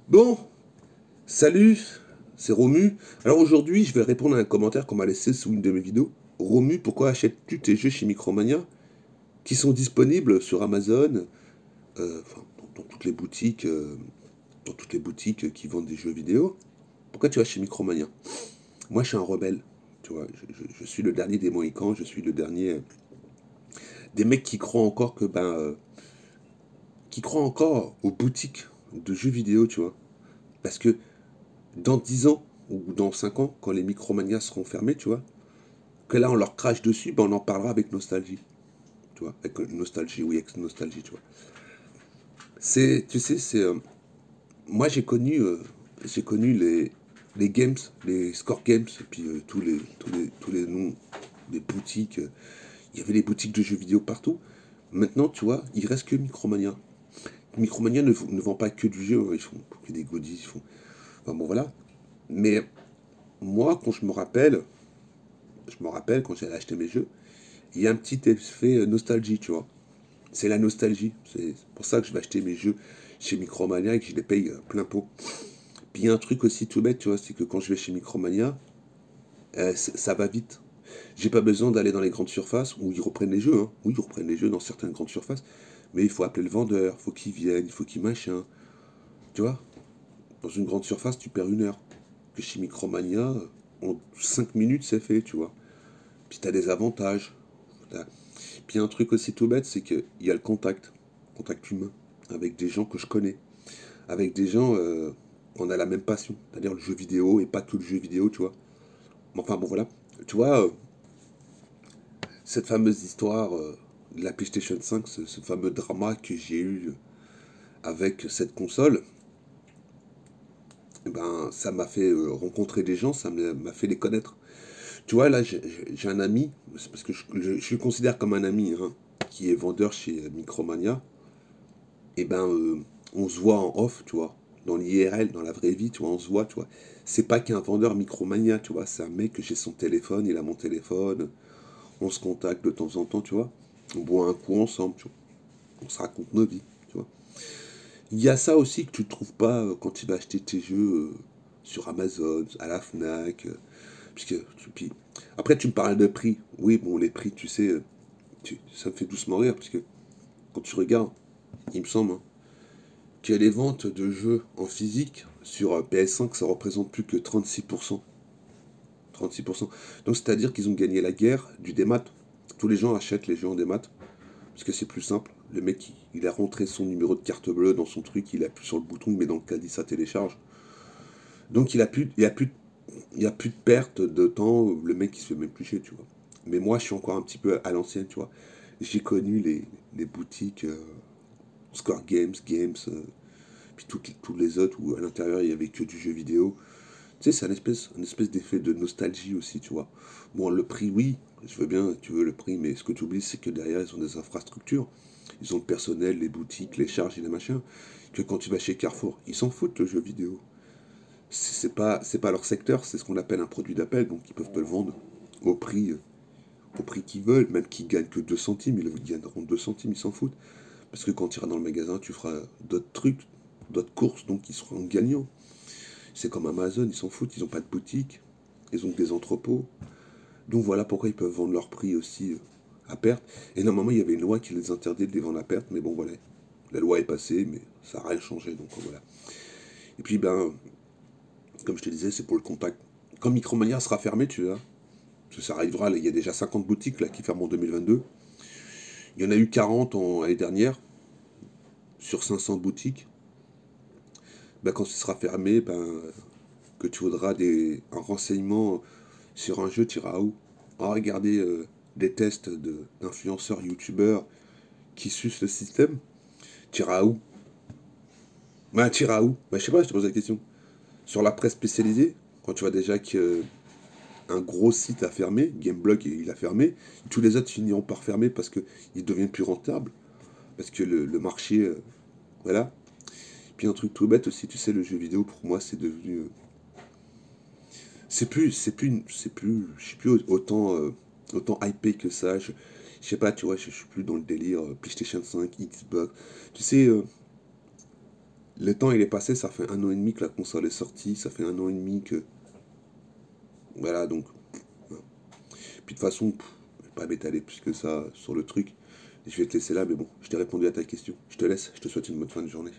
Bon, salut, c'est Romu. Alors aujourd'hui, je vais répondre à un commentaire qu'on m'a laissé sous une de mes vidéos. Romu, pourquoi achètes-tu tes jeux chez Micromania qui sont disponibles sur Amazon, enfin, dans toutes les boutiques, qui vendent des jeux vidéo? Pourquoi tu vas chez Micromania? Moi, je suis un rebelle, tu vois. Je suis le dernier des Mohicans, je suis le dernier des mecs qui croient encore qui croient encore aux boutiques de jeux vidéo, tu vois. Parce que dans 10 ans ou dans 5 ans, quand les Micromania seront fermés, tu vois, que là on leur crache dessus, ben on en parlera avec nostalgie. Tu vois, avec nostalgie, oui, avec nostalgie, tu vois. C'est, tu sais, c'est. Moi j'ai connu les games, les score games, et puis tous les noms des boutiques. Il y avait les boutiques de jeux vidéo partout. Maintenant, tu vois, il reste que Micromania. Micromania ne vend pas que du jeu, hein, ils font que des goodies, ils font. Enfin bon, voilà. Mais moi, quand je me rappelle quand j'allais acheter mes jeux, il y a un petit effet nostalgie, tu vois. C'est la nostalgie. C'est pour ça que je vais acheter mes jeux chez Micromania et que je les paye plein pot. Puis il y a un truc aussi tout bête, tu vois, c'est que quand je vais chez Micromania, ça va vite. J'ai pas besoin d'aller dans les grandes surfaces où ils reprennent les jeux, hein. Oui, ils reprennent les jeux dans certaines grandes surfaces, mais il faut appeler le vendeur, il faut qu'il vienne, il faut qu'il machin. Tu vois, dans une grande surface, tu perds 1 heure. Que chez Micromania, en 5 minutes, c'est fait, tu vois. Puis t'as des avantages. T'as- Puis un truc aussi tout bête, c'est qu'il y a le contact humain, avec des gens que je connais, avec des gens, on a la même passion, c'est-à-dire le jeu vidéo et pas que le jeu vidéo, tu vois. Enfin bon voilà, tu vois, cette fameuse histoire de la PlayStation 5, ce fameux drama que j'ai eu avec cette console, eh ben ça m'a fait rencontrer des gens, m'a fait les connaître. Tu vois, là j'ai un ami, c'est parce que je le considère comme un ami, hein, qui est vendeur chez Micromania. Et ben on se voit en off, tu vois, dans l'IRL, dans la vraie vie, tu vois, on se voit, tu vois. C'est pas qu'un vendeur Micromania, tu vois, c'est un mec que j'ai son téléphone, il a mon téléphone, on se contacte de temps en temps, tu vois. On boit un coup ensemble, tu vois. On se raconte nos vies, tu vois. Il y a ça aussi que tu ne trouves pas quand tu vas acheter tes jeux sur Amazon, à la Fnac, puisque puis, après tu me parles de prix. Oui, bon, les prix, tu sais, ça me fait doucement rire, parce que quand tu regardes, il me semble, hein, que les ventes de jeux en physique sur PS5, ça représente plus que 36%. 36%. Donc c'est-à-dire qu'ils ont gagné la guerre du démat. Tous les gens achètent les jeux en démat parce que c'est plus simple. Le mec, il a rentré son numéro de carte bleue dans son truc, il appuie sur le bouton, il met dans le caddie, ça télécharge. Donc il y a plus de perte de temps, le mec il se fait même plus chier, tu vois. Mais moi je suis encore un petit peu à l'ancienne, tu vois. J'ai connu les boutiques Score Games, puis tous les autres où à l'intérieur il y avait que du jeu vidéo. Tu sais, c'est un espèce d'effet de nostalgie aussi, tu vois. Bon, le prix, oui, je veux bien, tu veux le prix, mais ce que tu oublies, c'est que derrière, ils ont des infrastructures. Ils ont le personnel, les boutiques, les charges et les machins. Que quand tu vas chez Carrefour, ils s'en foutent le jeu vidéo. C'est pas leur secteur, c'est ce qu'on appelle un produit d'appel, donc ils peuvent te le vendre au prix, euh, au prix qu'ils veulent, même qu'ils gagnent que 2 centimes, ils gagneront 2 centimes, ils s'en foutent. Parce que quand tu iras dans le magasin, tu feras d'autres trucs, d'autres courses, donc ils seront gagnants. C'est comme Amazon, ils s'en foutent, ils n'ont pas de boutique, ils ont que des entrepôts. Donc voilà pourquoi ils peuvent vendre leur prix aussi à perte. Et normalement, il y avait une loi qui les interdit de les vendre à perte, mais bon, voilà. La loi est passée, mais ça n'a rien changé, donc voilà. Et puis, ben, comme je te disais, c'est pour le contact. Quand Micromania sera fermé, tu vois, parce que ça arrivera, là, il y a déjà 50 boutiques là, qui ferment en 2022. Il y en a eu 40 l'année dernière, sur 500 boutiques. Ben, quand ce sera fermé, ben, que tu voudras un renseignement sur un jeu, tu iras où? À regarder des tests d'influenceurs, youtubeurs qui sucent le système, tu iras où? Bah, tu iras où? Bah, je sais pas, je te pose la question. Sur la presse spécialisée, quand tu vois déjà qu'un gros site a fermé, Gameblog il a fermé, tous les autres finiront par fermer parce qu'ils deviennent plus rentables, parce que le marché, voilà. Puis un truc tout bête aussi, tu sais, le jeu vidéo pour moi c'est devenu, je suis plus autant hypé que ça. Je sais pas, tu vois, je suis plus dans le délire PlayStation 5, Xbox. Tu sais, Le temps il est passé, ça fait 1 an et demi que la console est sortie, ça fait 1 an et demi que... Voilà, donc... Voilà. Puis de toute façon, je vais pas m'étaler plus que ça sur le truc. Je vais te laisser là, mais bon, je t'ai répondu à ta question. Je te laisse, je te souhaite une bonne fin de journée.